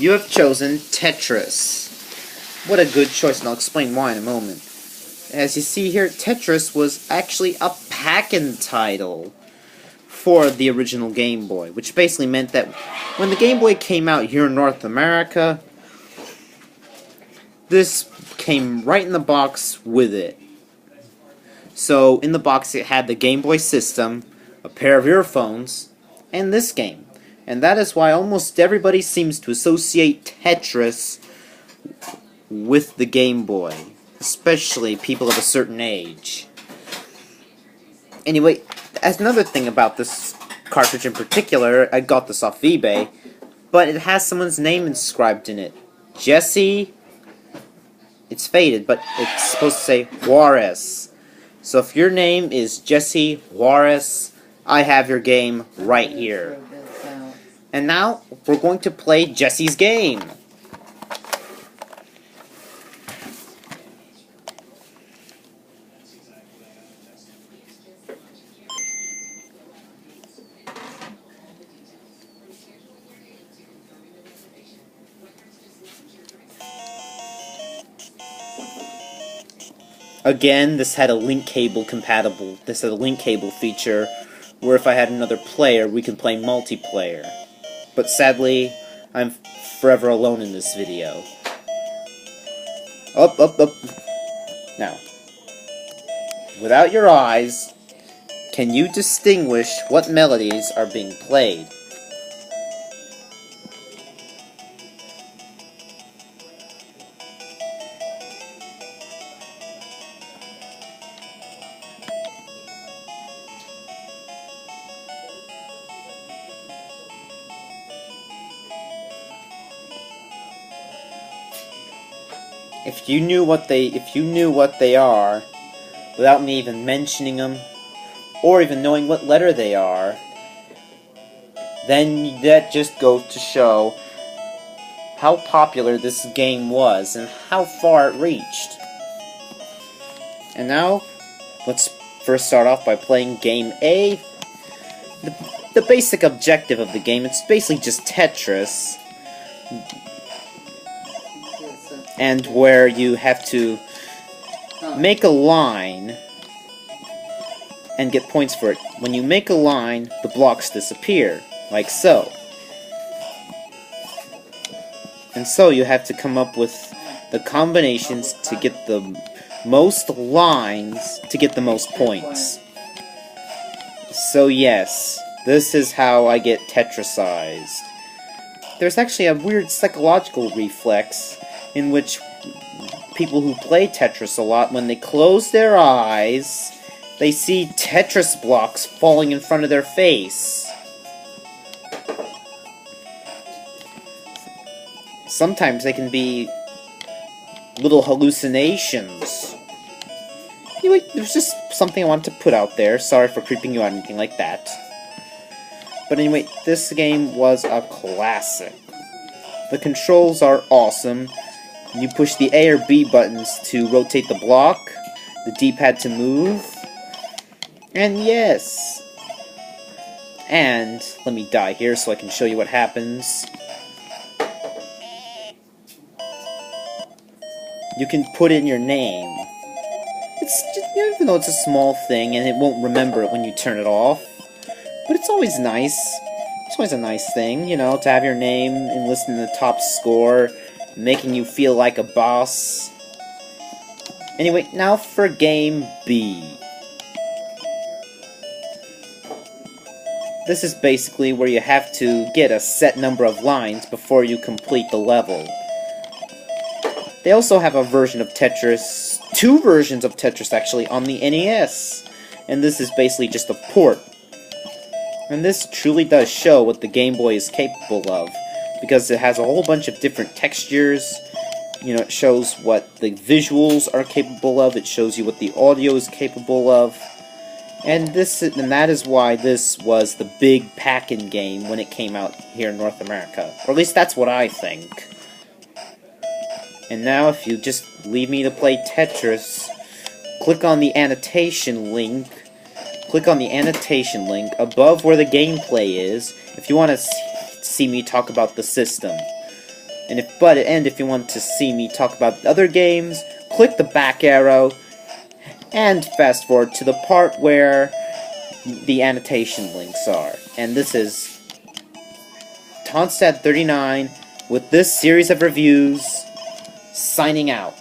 You have chosen Tetris. What a good choice, and I'll explain why in a moment. As you see here, Tetris was actually a pack-in title for the original Game Boy, which basically meant that when the Game Boy came out here in North America, this came right in the box with it. So, in the box it had the Game Boy system, a pair of earphones, and this game. And that is why almost everybody seems to associate Tetris with the Game Boy, especially people of a certain age. Anyway, as another thing about this cartridge in particular, I got this off eBay, but it has someone's name inscribed in it. Jesse, it's faded, but it's supposed to say Juarez. So if your name is Jesse Juarez, I have your game right here. And now, we're going to play Jesse's game. Again, this had a link cable feature, where if I had another player, we can play multiplayer. But sadly, I'm forever alone in this video. Up. Now, without your eyes, can you distinguish what melodies are being played? If you knew what they are, without me even mentioning them, or even knowing what letter they are, then that just goes to show how popular this game was and how far it reached. And now, let's first start off by playing Game A. The basic objective of the game, it's basically just Tetris, and where you have to make a line and get points for it. When you make a line, the blocks disappear, like so. And so you have to come up with the combinations to get the most lines to get the most points. So yes, this is how I get Tetrisized. There's actually a weird psychological reflex in which people who play Tetris a lot, when they close their eyes, they see Tetris blocks falling in front of their face. Sometimes they can be little hallucinations. Anyway, there's just something I wanted to put out there. Sorry for creeping you out or anything like that. But anyway, this game was a classic. The controls are awesome. You push the A or B buttons to rotate the block, the D-pad to move, and yes! And, let me die here so I can show you what happens. You can put in your name. It's just, even though it's a small thing and it won't remember it when you turn it off, but it's always nice. It's always a nice thing, you know, to have your name enlisted in the top score, making you feel like a boss. Anyway, now for Game B. This is basically where you have to get a set number of lines before you complete the level. They also have a version of Tetris, two versions of Tetris actually, on the NES. And this is basically just a port. And this truly does show what the Game Boy is capable of, because it has a whole bunch of different textures. You know, it shows what the visuals are capable of, it shows you what the audio is capable of. And that is why this was the big pack-in game when it came out here in North America. Or at least that's what I think. And now if you just leave me to play Tetris, click on the annotation link. Click on the annotation link above where the gameplay is if you want to see me talk about the system. And if you want to see me talk about other games, click the back arrow and fast forward to the part where the annotation links are. And this is Tonstad39 with this series of reviews, signing out.